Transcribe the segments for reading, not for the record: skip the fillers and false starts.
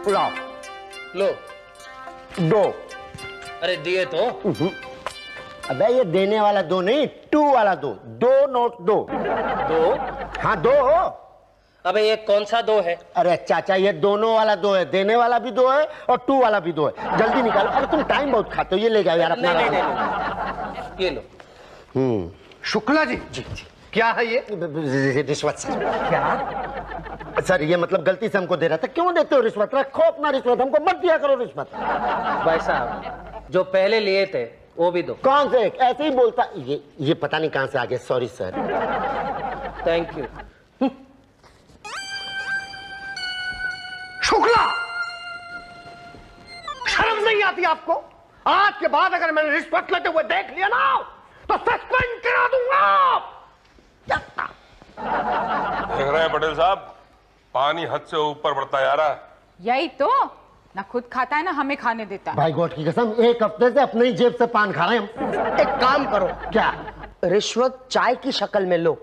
लाओ। लो। दो। अरे दिए तो। अबे ये देने वाला दो नहीं, टू वाला दो। दो नोट दो। दो? हाँ दो। अबे ये कौन सा दो है? अरे चाचा ये दोनों वाला दो है, देने वाला भी दो है और टू वाला भी दो है। जल्दी निकालो। अरे तुम टाइम बहुत खाते हो, ये ले जाओ यार अपना। नहीं, नहीं, नहीं। ये लो। शुक्ला जी, जी क्या है ये? रिश्वत सर। क्या सर? ये मतलब गलती से हमको दे रहा था। क्यों देते हो रिश्वत? रखो अपना रिश्वत, हमको मत दिया करो रिश्वत। भाई साहब जो पहले लिए थे वो भी दो। कौन से? ऐसे ही बोलता। ये पता नहीं कहां से आ गया। Sorry sir. Thank you. Shukla, शर्म नहीं आती आपको? आज के बाद अगर मैंने रिश्वत लेते हुए देख लिया ना तो सस्पेंड करा दूंगा। देख रहे हैं पटेल साहब, पानी हद से ऊपर बढ़ता जा रहा है। यही तो, ना खुद खाता है ना हमें खाने देता है। भाई गॉड की कसम, एक हफ्ते से अपनी जेब से पान खा रहे हैं हम। एक काम करो, क्या? रिश्वत चाय की शक्ल में लो।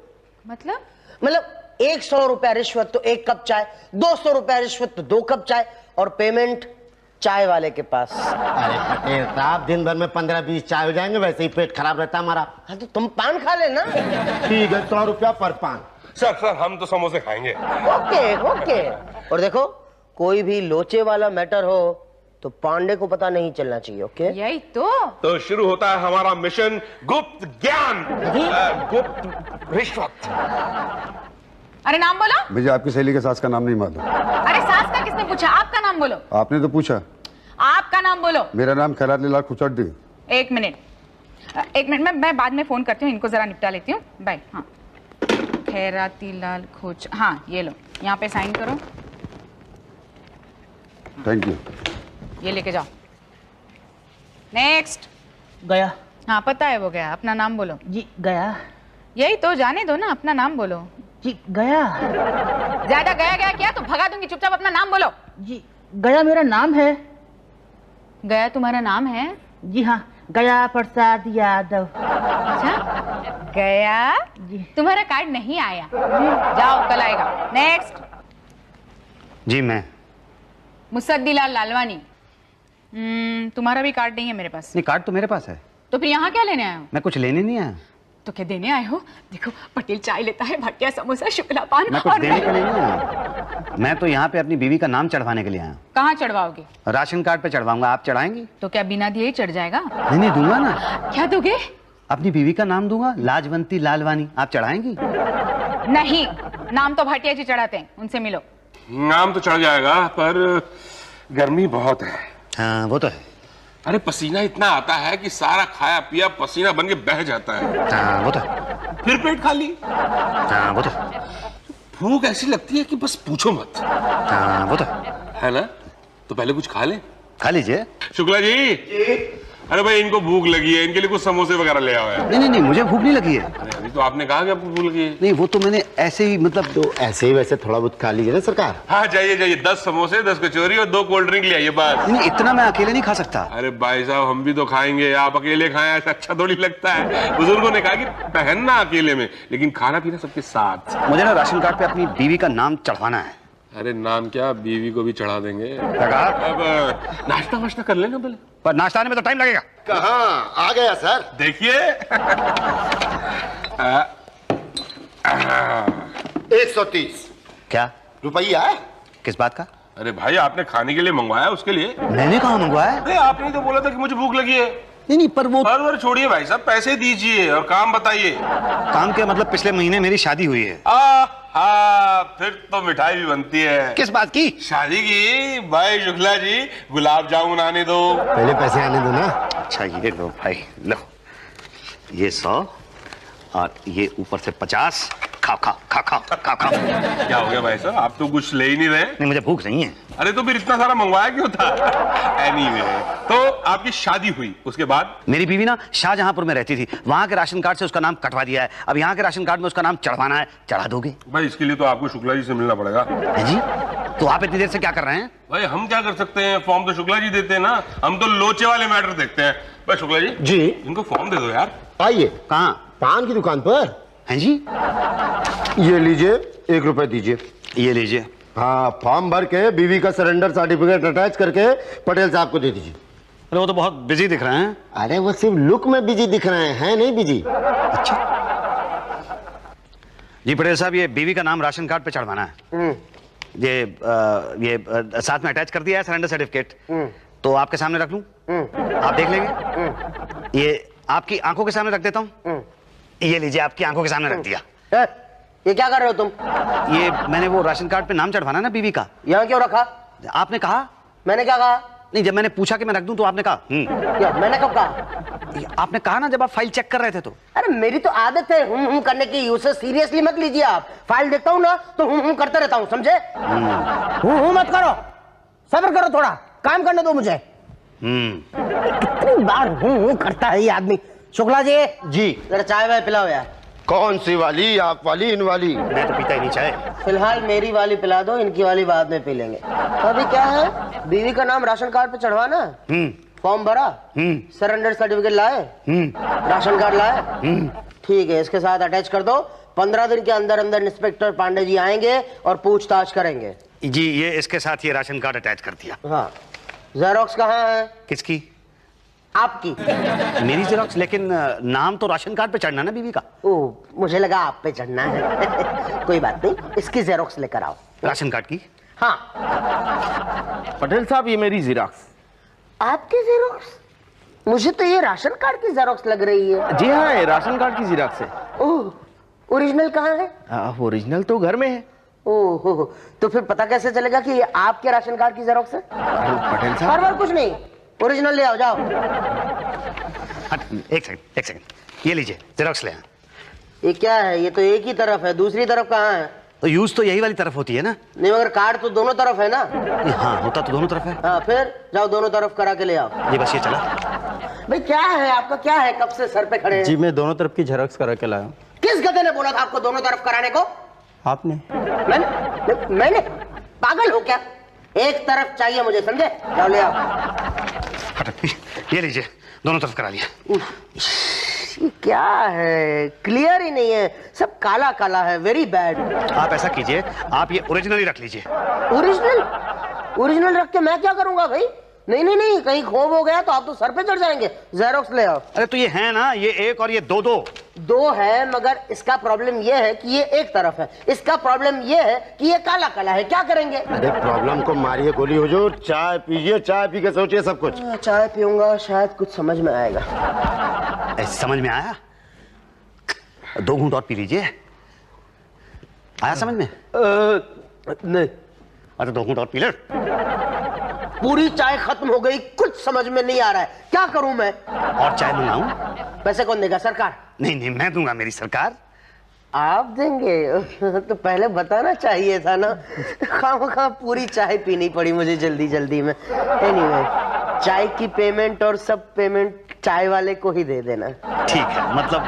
मतलब 100 रुपया रिश्वत तो 1 कप चाय, 200 रुपया रिश्वत तो 2 कप चाय, और पेमेंट चाय वाले के पास। अरे पटेल साहब, दिन भर में 15-20 चाय हो जाएंगे, वैसे ही पेट खराब रहता हमारा। हाँ तो तुम पान खा लेना। ठीक है, 100 रुपया पर पान। सर हम तो समोसे खाएंगे। Okay okay. और देखो, कोई भी लोचे वाला मैटर हो तो पांडे को पता नहीं चलना चाहिए। ओके? यही तो शुरू होता है हमारा मिशन गुप्त ज्ञान, गुप्त रिश्वत। अरे नाम बोलो। भैया आपकी सहेली के सास का नाम नहीं मालूम। अरे सास का किसने पूछा? आपका नाम बोलो। आपने तो पूछा। आपका नाम बोलो। मेरा नाम खैरात लाल खुचड्डी। एक मिनट मैं बाद में फोन करती हूँ, इनको जरा निपटा लेती हूँ। बाय। हाँ, खैराती लाल खोच। हाँ ये लो, यहाँ पे साइन करो। Thank you. ये लेके जाओ। नेक्स्ट। गया। हाँ पता है वो गया। अपना नाम बोलो। जी गया। यही तो, जाने दो ना, अपना नाम बोलो। जी गया। ज्यादा गया गया क्या तो भगा दूंगी। चुपचाप अपना नाम बोलो। जी गया मेरा नाम है। गया तुम्हारा नाम है? जी हाँ, गया प्रसाद यादव। अच्छा, गया जी। तुम्हारा कार्ड नहीं आया। जाओ, कल आएगा। नेक्स्ट। जी मैं मुसद्दीलाल लालवानी। तुम्हारा भी कार्ड नहीं है मेरे पास। नहीं, कार्ड तो मेरे पास है। तो फिर यहाँ क्या लेने आए हो? मैं कुछ लेने नहीं आया। तो क्या देने आए हो? देखो, पटेल चाय लेता है, भाटिया समोसा, शुक्ला पान। मैं कुछ और देने के लिए नहीं आया। मैं तो यहाँ पे अपनी बीवी का नाम चढ़वाने के लिए आया। कहाँ चढ़वाओगे? राशन कार्ड पे चढ़वाऊंगा। आप चढ़ाएंगी? तो क्या बिना दिए ही चढ़ जाएगा? नहीं दूंगा ना। क्या दोगे? अपनी बीवी का नाम दूंगा, लाजवंती लालवानी। आप चढ़ाएंगी? नहीं, नाम तो भाटिया जी चढ़ाते हैं, उनसे मिलो। नाम तो चढ़ जाएगा पर गर्मी बहुत है। हाँ वो तो है। अरे पसीना इतना आता है कि सारा खाया पिया पसीना बन के बह जाता है। हाँ वो तो है। फिर पेट खाली। हाँ वो तो है। भूख ऐसी लगती है कि बस पूछो मत। हाँ वो तो है ना? तो पहले कुछ खा ले। खा लीजिए। शुक्ला जी। अरे भाई इनको भूख लगी है, इनके लिए कुछ समोसे वगैरह ले आओ यार। नहीं मुझे भूख नहीं लगी है। अरे अभी तो आपने कहा कि आपको भूख लगी है। नहीं वो तो मैंने ऐसे ही मतलब। तो ऐसे ही वैसे थोड़ा बहुत खा लीजिए ना सरकार। हाँ जाइए 10 समोसे, 10 कचौरी और 2 कोल्ड ड्रिंक ले आइए बस। नहीं इतना मैं अकेले नहीं खा सकता। अरे भाई साहब हम भी तो खाएंगे, आप अकेले खाएं ऐसा अच्छा थोड़ी लगता है। बुजुर्गों ने कहा कि पहनना अकेले में, लेकिन खाना पीना सबके साथ। मुझे ना राशन कार्ड पे अपनी बीवी का नाम चढ़वाना है। अरे नाम क्या, बीवी को भी चढ़ा देंगे। सरकार अब नाश्ता वाश्ता कर लेना पहले। पर नाश्ता आने में तो टाइम लगेगा। कहाँ आ गया सर? देखिए 130 क्या रुपया। किस बात का? अरे भाई आपने खाने के लिए मंगवाया, उसके लिए। मैंने कहाँ मंगवाया? अरे आपने तो बोला था कि मुझे भूख लगी है। नहीं पर वो पर छोड़िए भाई साहब, पैसे दीजिए और काम बताइए। काम के मतलब पिछले महीने मेरी शादी हुई है। हाँ फिर तो मिठाई भी बनती है। किस बात की? शादी की। भाई शुक्ला जी गुलाब जामुन आने दो। पहले पैसे आने दो ना। अच्छा ये लो भाई, लो ये 100 और ये ऊपर से 50। खाओ खाओ खाओ खाओ खाओ खाओ। क्या हो गया भाई साहब, आप तो कुछ ले ही नहीं रहे। नहीं मुझे भूख नहीं है। अरे तो फिर इतना सारा मंगवाया क्यों था? एनीवे, तो आपकी शादी हुई, उसके बाद? मेरी बीवी ना शाहजहांपुर में रहती थी, वहां के राशन कार्ड से उसका नाम कटवा दिया है। अब यहाँ के राशन कार्ड में उसका नाम चढ़वाना है। चढ़ा दोगे? भाई इसके लिए तो आपको शुक्ला जी से मिलना पड़ेगा। है जी? तो आप इतनी देर से क्या कर रहे हैं? भाई हम क्या कर सकते हैं, फॉर्म तो शुक्ला जी देते हैं ना, हम तो लोचे वाले मैटर देखते हैं। भाई शुक्ला जी जी इनको फॉर्म दे दो यार। आइए। कहाँ? पान की दुकान पर। हैं जी? ये लीजिए, 1 रुपए दीजिए। ये लीजिए। हाँ, फॉर्म भर के बीवी का सरेंडर सर्टिफिकेट अटैच करके पटेल साहब को दे दीजिए। अरे वो तो बहुत बिजी दिख रहे हैं। अरे वो सिर्फ लुक में बिजी दिख रहे हैं नहीं बिजी। जी पटेल साहब, ये बीवी का नाम राशन कार्ड पे चढ़वाना है। ये साथ में अटैच कर दिया है सरेंडर सर्टिफिकेट, तो आपके सामने रख लूं? आप देख लेंगे? ये आपकी आंखों के सामने रख देता हूं। ये लीजिए, आपकी आंखों के सामने रख दिया। ये क्या कर रहे हो तुम? ये मैंने वो राशन कार्ड पे नाम चढ़वाना है ना बीवी का। यहाँ क्यों रखा? आपने कहा। मैंने क्या कहा? नहीं, जब मैंने पूछा कि मैं रख दूं तो आपने कहा। क्या मैंने कब कहा? आपने कहा ना जब आप फाइल चेक कर रहे थे तो। अरे मेरी तो आदत है हूं करने की, उसे सीरियसली मत लीजिए आप। फाइल देखता हूं ना तो हूं करते रहता हूं, समझे? हूं मत करो, सब्र करो, थोड़ा काम करने दो मुझे। कितनी बार हूं करता है ये आदमी। शुक्ला जी जरा चाय वाय पिलाओ यार। कौन सी वाली? आप वाली, इन वाली? मैं तो पीता ही नहीं चाय। फिलहाल मेरी वाली पिला दो, इनकी वाली बाद में पी लेंगे। अभी क्या है, बीवी का नाम राशन कार्ड पे चढ़वाना। फॉर्म भरा, सरेंडर सर्टिफिकेट लाए, राशन कार्ड लाए, ठीक है, इसके साथ अटैच कर दो। 15 दिन के अंदर अंदर इंस्पेक्टर पांडे जी आएंगे और पूछताछ करेंगे। जी, ये इसके साथ ये राशन कार्ड अटैच कर दिया। हाँ, जेरोक्स कहाँ है? किसकी? आपकी। मेरी जेरोक्स? लेकिन नाम तो राशन कार्ड पे चढ़ना ना बीवी का। ओह, मुझे लगा आप पे चढ़ना है। कोई बात नहीं, इसकी जेरोक्स लेकर आओ। राशन कार्ड की? हाँ। पटेल साहब, ये मेरी जीराक्स। आपकी जेरोक्स? मुझे तो ये राशन कार्ड की जेरोक्स लग रही है। जी हाँ, ये राशन कार्ड की जीराक्स है। ओह, ओरिजिनल कहाँ है? ओरिजिनल तो घर में है। ओह, तो फिर पता कैसे चलेगा कि ये आपके राशन कार्ड की जेरोक्स है? पटेल साहब, हर बार कुछ नहीं, ओरिजिनल ले आओ, जाओ। एक सेकंड, ये लीजिए जेरोक्स ले आए। ये क्या है? ये तो एक ही तरफ है, दूसरी तरफ कहाँ है? तो यूज तो यही वाली तरफ होती है ना? नहीं, मगर कार्ड तो दोनों तरफ है ना? हाँ, होता तो दोनों तरफ है। हाँ, फिर जाओ दोनों तरफ करा के ले आओ। ये बस ये चला। भाई क्या है आपका, क्या है? कब से सर पे खड़े हैं? जी मैं दोनों तरफ की जेरोक्स करा के लाया हूँ। किस गधे ने बोला था आपको दोनों तरफ कराने को? आपने? मैंने? पागल हो क्या? एक तरफ चाहिए मुझे, समझे? जाओ ले आओ। ये लीजिए, दोनों तरफ करा लिया। ये क्या है? क्लियर ही नहीं है, सब काला काला है, वेरी बैड। आप ऐसा कीजिए, आप ये ओरिजिनल ही रख लीजिए। ओरिजिनल रख के मैं क्या करूंगा भाई? नहीं नहीं नहीं, कहीं खोब हो गया तो आप तो सर पे चढ़ जाएंगे। जेरोक्स ले आओ। अरे तो ये है ना, ये एक और ये दो है, मगर इसका प्रॉब्लम ये है कि ये एक तरफ है, इसका प्रॉब्लम ये है कि ये काला काला है। क्या करेंगे? अरे प्रॉब्लम को मारिए गोली हुजूर, चाय पीजिए, चाय पी के सोचिए सब कुछ। चाय पीऊंगा, शायद कुछ समझ में आएगा। समझ में आया? 2 घूंट और पी लीजिए। आया समझ में? नहीं। अरे 2 घूंट और पी ले। पूरी चाय खत्म हो गई, कुछ समझ में नहीं आ रहा है, क्या करूं मैं? और चाय मंगाऊं? पैसे कौन देगा? सरकार? नहीं, मैं दूंगा, मेरी सरकार। आप देंगे? तो पहले बताना चाहिए था ना। खामखा पूरी चाय पीनी पड़ी मुझे जल्दी में। एनीवे, चाय की पेमेंट और सब पेमेंट चाय वाले को ही दे देना। ठीक है, मतलब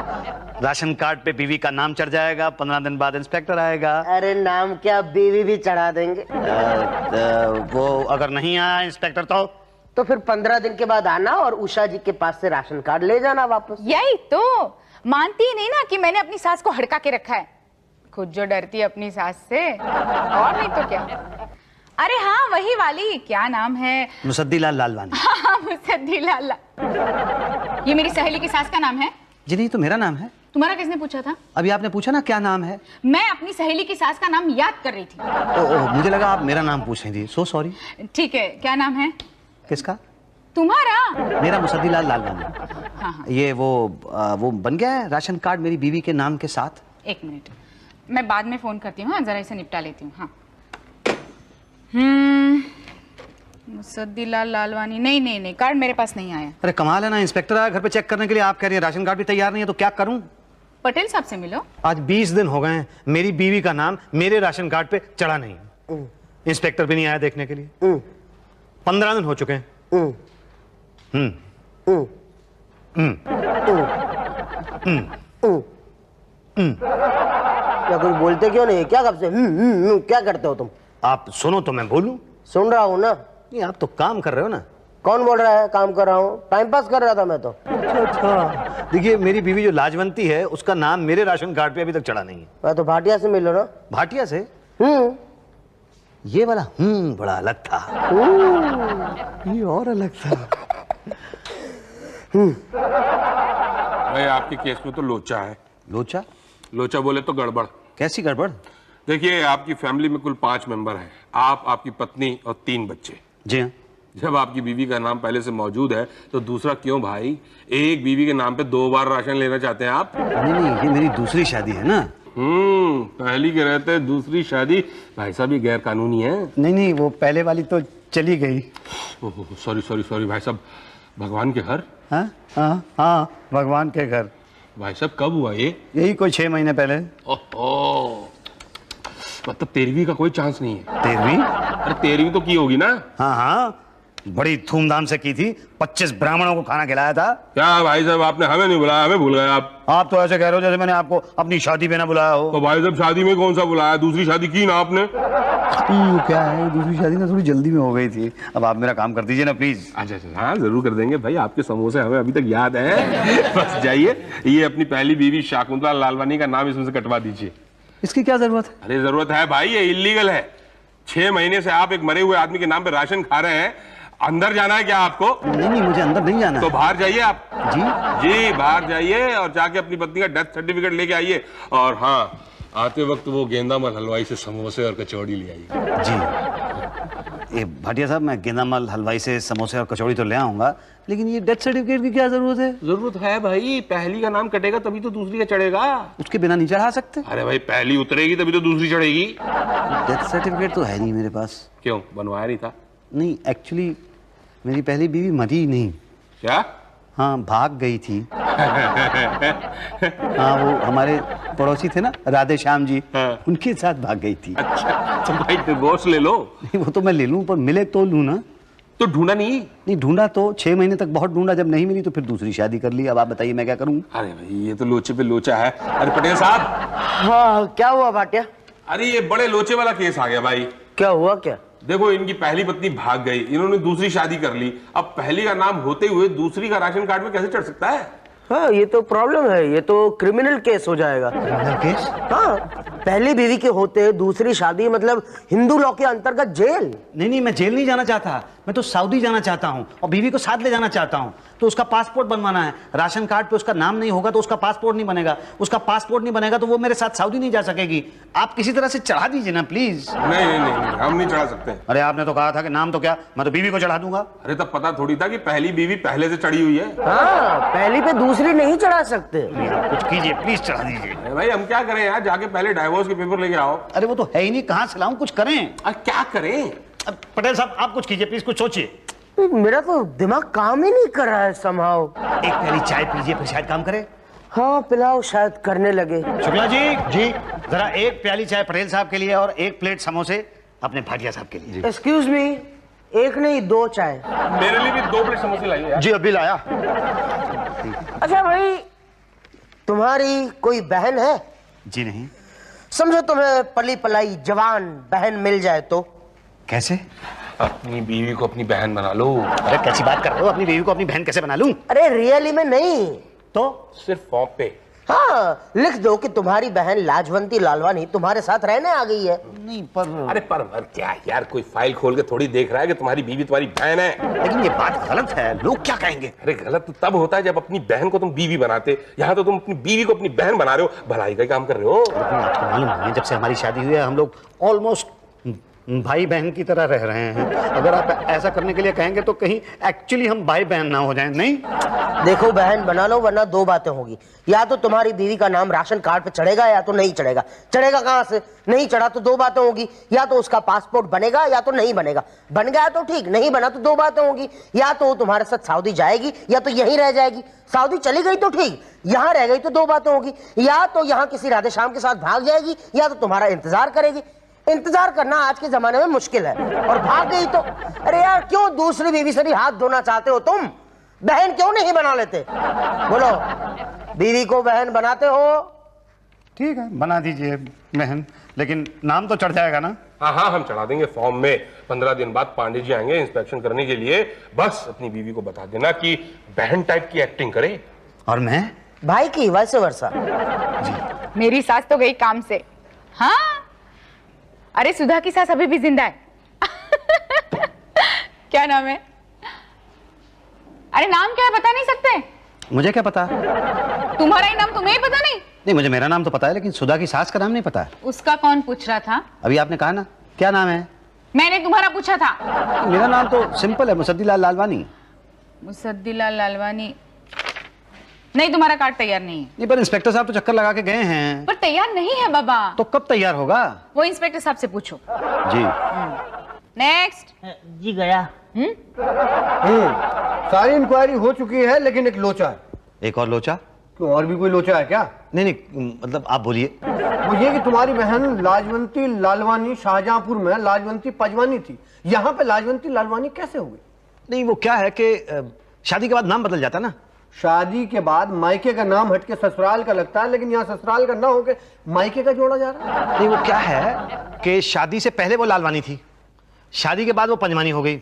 राशन कार्ड पे बीवी का नाम चढ़ जाएगा, 15 दिन बाद इंस्पेक्टर आएगा। अरे नाम क्या, बीवी भी चढ़ा देंगे। वो अगर नहीं आया इंस्पेक्टर तो फिर 15 दिन के बाद आना और उषा जी के पास से राशन कार्ड ले जाना वापस। यही तो मानती ही नहीं ना कि मैंने अपनी सास को हड़का के रखा है। खुद जो डरती है अपनी सास से, और नहीं तो क्या। अरे हाँ, वही वाली, क्या नाम है? मुसद्दीलाल लालवानी। हाँ, मुसद्दीलाल। ये मेरी सहेली की सास का नाम है। जी नहीं, तो मेरा नाम है। तुम्हारा किसने पूछा था? अभी आपने पूछा ना क्या नाम है। मैं अपनी सहेली की सास का नाम याद कर रही थी। मुझे लगा आप मेरा नाम पूछ रही थी, सो सॉरी। ठीक है, क्या नाम है किसका? तुम्हारा? मेरा मुसद्दीलाल लालवानी। हाँ। ये वो बन गया है राशन कार्ड मेरी बीवी के नाम के साथ। 1 मिनट, मैं बाद में फोन करती हूँ। जरा इसे निपटा लेती हूँ। हाँ, मुसद्दीलाल लालवानी। नहीं, कार्ड मेरे पास नहीं आया। अरे कमाल है ना, इंस्पेक्टर आया घर पे चेक करने के लिए, आप कह रही हैं राशन कार्ड भी तैयार नहीं है, तो क्या करूं? पटेल साहब से मिलो। आज 20 दिन हो गए हैं, मेरी बीवी का नाम मेरे राशन कार्ड पे चढ़ा नहीं। इंस्पेक्टर भी नहीं आया देखने के लिए। 15 दिन हो चुके हैं। क्या कुछ बोलते क्यों नहीं? क्या कब से क्या करते हो तुम? आप सुनो तो मैं बोलूं। सुन रहा हूँ ना। नहीं, आप तो काम कर रहे हो ना। कौन बोल रहा है काम कर रहा हूँ? टाइम पास कर रहा था मैं तो। अच्छा, देखिए मेरी बीवी जो लाजवंती है उसका नाम मेरे राशन कार्ड पे अभी तक चढ़ा नहीं है। मैं तो भाटिया से मिलो ना। भाटिया से? ये वाला बड़ा अलग था। ये और अलग था। भाई आपके केस में तो लोचा है। लोचा? लोचा बोले तो गड़बड़। कैसी गड़बड़? देखिए आपकी फैमिली में कुल 5 मेंबर हैं, आप, आपकी पत्नी और 3 बच्चे। जी हाँ। जब आपकी बीवी का नाम पहले से मौजूद है तो दूसरा क्यों भाई? एक बीवी के नाम पे 2 बार राशन लेना चाहते हैं आप? नहीं, ये मेरी दूसरी शादी है ना। पहली के रहते दूसरी शादी। भाई साहब ये गैर कानूनी है। नहीं, वो पहले वाली तो चली गई। सॉरी भाई साहब, भगवान के घर? हाँ, भगवान के घर। भाई साहब कब हुआ ये? यही कोई 6 महीने पहले। ओहो, मतलब 13वीं का कोई चांस नहीं है? 13वीं? अरे 13वीं तो की होगी ना? हाँ, बड़ी धूमधाम से की थी। 25 ब्राह्मणों को खाना खिलाया था। क्या भाई साहब आपने हमें नहीं बुलाया, हमें भूल गए आप? आप तो ऐसे कह रहे हो जैसे मैंने आपको अपनी शादी में ना बुलाया हो। तो भाई साहब शादी में कौन सा बुलाया? दूसरी शादी की ना आपने? क्या है, दूसरी शादी ना थोड़ी जल्दी में हो गई थी। अब आप मेरा काम कर दीजिए ना प्लीज। अच्छा, हाँ जरूर कर देंगे भाई, आपके समोसे हमें अभी तक याद है। बस जाइए, ये अपनी पहली बीवी शाकुंतला लालवानी का नाम इसमें से कटवा दीजिए। इसकी क्या जरूरत है? अरे जरूरत है भाई, ये इलीगल है। 6 महीने से आप एक मरे हुए आदमी के नाम पे राशन खा रहे हैं। अंदर जाना है क्या आपको? नहीं, मुझे अंदर नहीं जाना तो है। बाहर जाइए आप। जी बाहर जाइए और जाके अपनी पत्नी का डेथ सर्टिफिकेट लेके आइए। और हाँ, आते वक्त वो गेंदामल हलवाई से समोसे और कचौड़ी ले आइए। जी, ये भाटिया साहब, मैं गेंदामल हलवाई से समोसे और कचौड़ी तो ले आऊंगा, लेकिन ये डेथ सर्टिफिकेट की क्या जरूरत है? जरूरत है भाई, पहली का नाम कटेगा तभी तो दूसरी का चढ़ेगा। उसके बिना नहीं चढ़ा सकते? अरे भाई पहली उतरेगी तभी तो दूसरी चढ़ेगी। डेथ सर्टिफिकेट तो है नहीं मेरे पास। क्यों, बनवाया नहीं था? नहीं, एक्चुअली मेरी पहली बीवी मरी नहीं। क्या? हाँ, भाग गई थी। हाँ, वो हमारे पड़ोसी थे ना, राधे श्याम जी, हाँ। उनके साथ भाग गई थी। अच्छा, तो भाई डिवोर्स ले लो। नहीं, वो तो मैं ले लूं, पर मिले तो लूं ना। तो ढूंढा नहीं? ढूंढा तो 6 महीने तक बहुत ढूंढा, जब नहीं मिली तो फिर दूसरी शादी कर ली। अब आप बताइए मैं क्या करूं? अरे भाई ये तो लोचे पे लोचा है। अरे पटेल साहब। हाँ, क्या हुआ भाटिया? अरे ये बड़े लोचे वाला केस आ गया भाई। क्या हुआ क्या? देखो, इनकी पहली पत्नी भाग गई, इन्होंने दूसरी शादी कर ली। अब पहली का नाम होते हुए दूसरी का राशन कार्ड में कैसे चढ़ सकता है? हाँ, ये तो प्रॉब्लम है, ये तो क्रिमिनल केस हो जाएगा। Criminal case? हाँ, पहली बीवी के होते दूसरी शादी मतलब हिंदू लॉ के अंतर्गत जेल। नहीं, मैं जेल नहीं जाना चाहता। मैं तो सऊदी जाना चाहता हूँ और बीवी को साथ ले जाना चाहता हूँ। तो उसका पासपोर्ट बनवाना है। राशन कार्ड पे उसका नाम नहीं होगा तो उसका पासपोर्ट नहीं बनेगा। उसका पासपोर्ट नहीं बनेगा तो वो मेरे साथ सऊदी नहीं जा सकेगी। आप किसी तरह से चढ़ा दीजिए ना प्लीज। नहीं, हम नहीं चढ़ा सकते। अरे आपने तो कहा था कि नाम तो क्या, मैं तो बीवी को चढ़ा दूंगा। अरे तब पता थोड़ी था कि पहली बीवी पहले से चढ़ी हुई है। हाँ, पहली पे दूसरी नहीं चढ़ा सकते। आप कुछ कीजिए प्लीज, चढ़ा दीजिए। अरे भाई हम क्या करें यार, जाके पहले डाइवोर्स के पेपर लेके आओ। अरे वो तो है ही नहीं, कहाँ से लाऊं? कुछ करें। अरे क्या करें? अब पटेल साहब आप कुछ कीजिए प्लीज, कुछ सोचिए। मेरा तो दिमाग काम ही नहीं कर रहा है समहाउ। एक प्याली चाय पीजिए, फिर शायद काम करे। हाँ, पिलाओ, शायद करने लगे। शुक्ला जी, जरा एक प्याली चाय पटेल साहब के लिए और एक प्लेट समोसे अपने भाटिया साहब के लिए। एक्सक्यूज मी, एक नहीं 2 चाय। मेरे लिए भी 2 प्लेट समोसे लाइए यार। जी अभी लाया। अच्छा भाई, तुम्हारी कोई बहन है? जी नहीं। समझो तुम्हें पली पलाई जवान बहन मिल जाए तो? कैसे? अपनी बीवी को अपनी बहन बना लो। अरे कैसी बात कर रहे हो? अपनी बीवी को अपनी बहन कैसे बना लूं? अरे रियली में नहीं तो सिर्फ फॉर्म पे। हाँ, लिख दो कि तुम्हारी बहन लाजवंती लालवानी तुम्हारे साथ रहने आ गई है। नहीं, पर अरे पर क्या यार, कोई फाइल खोल के थोड़ी देख रहा है कि तुम्हारी बीवी तुम्हारी बहन है? लेकिन ये बात गलत है, लोग क्या कहेंगे? अरे गलत तो तब होता है जब अपनी बहन को तुम बीवी बनाते, यहाँ तो तुम अपनी बीवी को अपनी बहन बना रहे हो, भलाई का काम कर रहे हो। आपको मालूम है, जब से हमारी शादी हुई है हम लोग ऑलमोस्ट भाई बहन की तरह रह रहे हैं। अगर आप ऐसा करने के लिए कहेंगे तो कहीं एक्चुअली हम भाई बहन ना हो जाएं। नहीं, देखो बहन बना लो, वरना 2 बातें होगी। या तो तुम्हारी बीवी का नाम राशन कार्ड पे चढ़ेगा या तो नहीं चढ़ेगा। चढ़ेगा कहां से? नहीं चढ़ा तो 2 बातें होगी, या तो उसका पासपोर्ट बनेगा या तो नहीं बनेगा। बन गया तो ठीक, नहीं बना तो 2 बातें होगी। या तो तुम्हारे साथ सऊदी जाएगी या तो यहीं रह जाएगी। सऊदी चली गई तो ठीक, यहां रह गई तो 2 बातें होगी। या तो यहां किसी राधे श्याम के साथ भाग जाएगी या तो तुम्हारा इंतजार करेगी। इंतजार करना आज के जमाने में मुश्किल है, और भाग गई तो अरे यार, क्यों दूसरी बीवी से भी हाथ धोना चाहते हो तुम? बहन क्यों नहीं बना लेते? बोलो, बीवी को बहन बनाते हो? ठीक है, बना दीजिए बहन, लेकिन नाम तो चढ़ जाएगा ना? हाँ, हम चढ़ा देंगे फॉर्म में। 15 दिन बाद पांडे जी आएंगे इंस्पेक्शन करने के लिए। बस अपनी बीवी को बता देना कि बहन टाइप की एक्टिंग करे। और मैं भाई की वैसे वर्षा। मेरी सास तो गई काम से। हाँ, अरे सुधा की सास अभी भी जिंदा है। क्या नाम है? अरे नाम क्या है बता नहीं सकते? मुझे क्या पता? तुम्हारा ही नाम तुम्हें ही पता नहीं? नहीं, मुझे मेरा नाम तो पता है, लेकिन सुधा की सास का नाम नहीं पता है। उसका कौन पूछ रहा था? अभी आपने कहा ना, क्या नाम है? मैंने तुम्हारा पूछा था। मेरा नाम तो सिंपल है, मुसद्दीलाल लालवानी। मुसद्दीलाल लालवानी? नहीं, तुम्हारा कार्ड तैयार नहीं है। नहीं, पर इंस्पेक्टर साहब तो चक्कर लगा के गए हैं। पर तैयार नहीं है बाबा। तो कब तैयार होगा? वो इंस्पेक्टर साहब से पूछो। जी। नेक्स्ट। जी गया। सारी इंक्वायरी हो चुकी है, लेकिन एक लोचा है। एक और लोचा? क्यों, और भी कोई लोचा है क्या? नहीं नहीं, मतलब आप बोलिए। वो ये कि तुम्हारी बहन लाजवंती लालवानी शाहजहांपुर में लाजवंती पजवानी थी, यहाँ पे लाजवंती लालवानी कैसे हो गई? नहीं, वो क्या है कि शादी के बाद नाम बदल जाता ना। शादी के बाद मायके का नाम हटके ससुराल का लगता है, लेकिन यहाँ ससुराल का ना होके मायके का जोड़ा जा रहा है। नहीं, वो क्या है कि शादी से पहले वो लालवानी थी, शादी के बाद वो पंजवानी हो गई,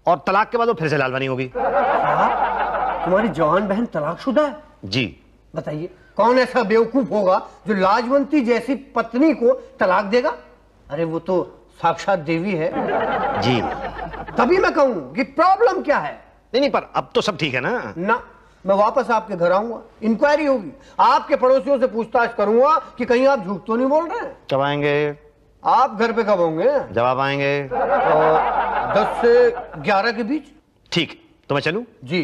और तलाक के बाद वो फिर से लालवानी हो गई। तुम्हारी जवान बहन तलाकशुदा है? जी। बताइए, कौन ऐसा बेवकूफ होगा जो लाजवंती जैसी पत्नी को तलाक देगा? अरे वो तो साक्षात देवी है। जी। तभी मैं कहूं कि प्रॉब्लम क्या है। नहीं नहीं, पर अब तो सब ठीक है ना? ना, मैं वापस आपके घर आऊंगा, इंक्वायरी होगी, आपके पड़ोसियों से पूछताछ करूंगा कि कहीं आप झूठ तो नहीं बोल रहे हैं। कब आएंगे? आप घर पे कब होंगे? जब आप आएंगे। 10 से 11 के बीच। ठीक, तो मैं चलूं? जी।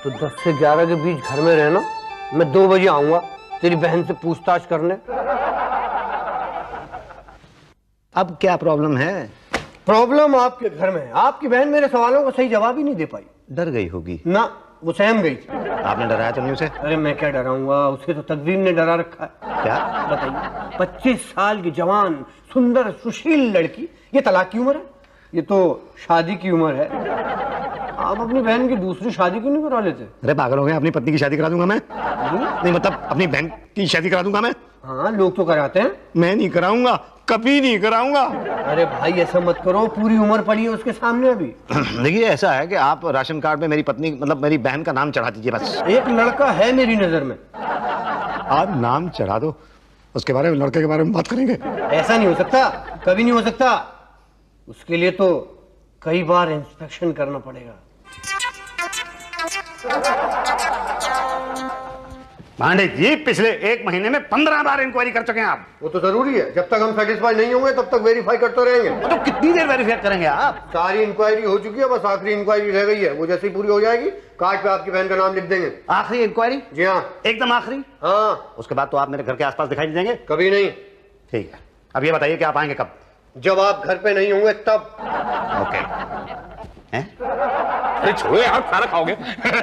तो 10 से 11 के बीच घर में रहना, मैं 2 बजे आऊंगा तेरी बहन से पूछताछ करने। अब क्या प्रॉब्लम है? प्रॉब्लम आपके घर में है। आपकी बहन मेरे सवालों का सही जवाब ही नहीं दे पाई। डर गई होगी ना, वो सहम गई थी। आपने डराया तो नहीं उसे? अरे मैं क्या डराऊंगा, उसे तो तकदीर ने डरा रखा है। क्या? बताइए, 25 साल की जवान सुंदर सुशील लड़की, ये तलाक की उम्र है? ये तो शादी की उम्र है। आप अपनी बहन की दूसरी शादी क्यों नहीं करा लेते? अरे पागल हो गए, अपनी पत्नी की शादी करा दूंगा मैं। नहीं मतलब अपनी बहन की शादी करा दूंगा मैं। हाँ, लोग तो कराते हैं। मैं नहीं कराऊंगा, कभी नहीं कराऊंगा। अरे भाई ऐसा मत करो, पूरी उम्र पड़ी है उसके सामने अभी। देखिए, ऐसा है कि आप राशन कार्ड में मेरी पत्नी मतलब मेरी बहन का नाम चढ़ा दीजिए बस। एक लड़का है मेरी नजर में। आप नाम चढ़ा दो, उसके बारे में, लड़के के बारे में बात करेंगे। ऐसा नहीं हो सकता, कभी नहीं हो सकता। उसके लिए तो कई बार इंस्पेक्शन करना पड़ेगा। पांडे जी, पिछले 1 महीने में 15 बार इंक्वायरी कर चुके हैं आप। वो तो जरूरी है, जब तक हम सेटिस्फाई नहीं होंगे तब तक वेरीफाई करते रहेंगे। तो कितनी देर वेरीफाई करेंगे आप? सारी इंक्वायरी हो चुकी है, बस आखिरी इंक्वायरी रह गई है। वो जैसे ही पूरी हो जाएगी, कार्ड पे आपकी बहन का नाम लिख देंगे। आखिरी इंक्वायरी? जी हाँ, एकदम आखिरी? हाँ। उसके बाद तो आप मेरे घर के आसपास दिखाई नहीं देंगे? कभी नहीं। ठीक है, अब ये बताइए कि आप आएंगे कब? जब आप घर पे नहीं होंगे तब। ओके। हैं? अरे छोड़ो यार, खाना खाओगे?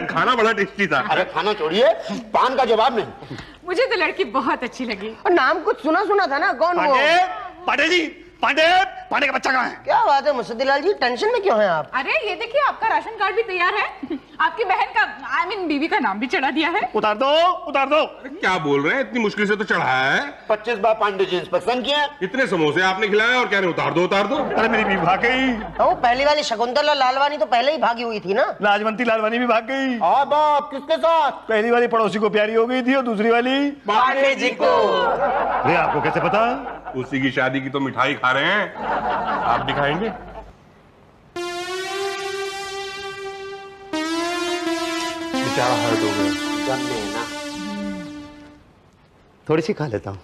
खाना बड़ा टेस्टी था। अरे खाना छोड़िए, पान का जवाब नहीं। मुझे तो लड़की बहुत अच्छी लगी। और नाम कुछ सुना सुना था ना, कौन वो? पांडे जी, पांडे का बच्चा कहाँ है? क्या बात है मुसद्दीलाल जी, टेंशन में क्यों हैं आप? अरे ये देखिए, आपका राशन कार्ड भी तैयार है। आपकी बहन का I mean, बीवी का नाम भी चढ़ा दिया है। उतार दो, उतार दो। क्या बोल रहे हैं, इतनी मुश्किल से तो चढ़ाया है। 25 बार पांडे जी इंस्पेक्शन किया। इतने समोसे आपने खिलाए और कह रहे उतार दो उतार दो। अरे मेरी बीवी भाग गई। वो पहली वाली शकुंतला लालवानी तो पहले ही भागी हुई थी ना। लाजवंती लालवानी भी भाग गई। हाँ बाप, किसके साथ? पहली वाली पड़ोसी को प्यारी हो गई थी और दूसरी वाली पांडे जी को। अरे आपको कैसे पता? उसी की शादी की तो मिठाई खा रहे हैं, आप भी खाएंगे? बेचारा हर्ट हो गया। थोड़ी सी खा लेता हूँ।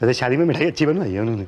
वैसे शादी में मिठाई अच्छी बनवाई है उन्होंने।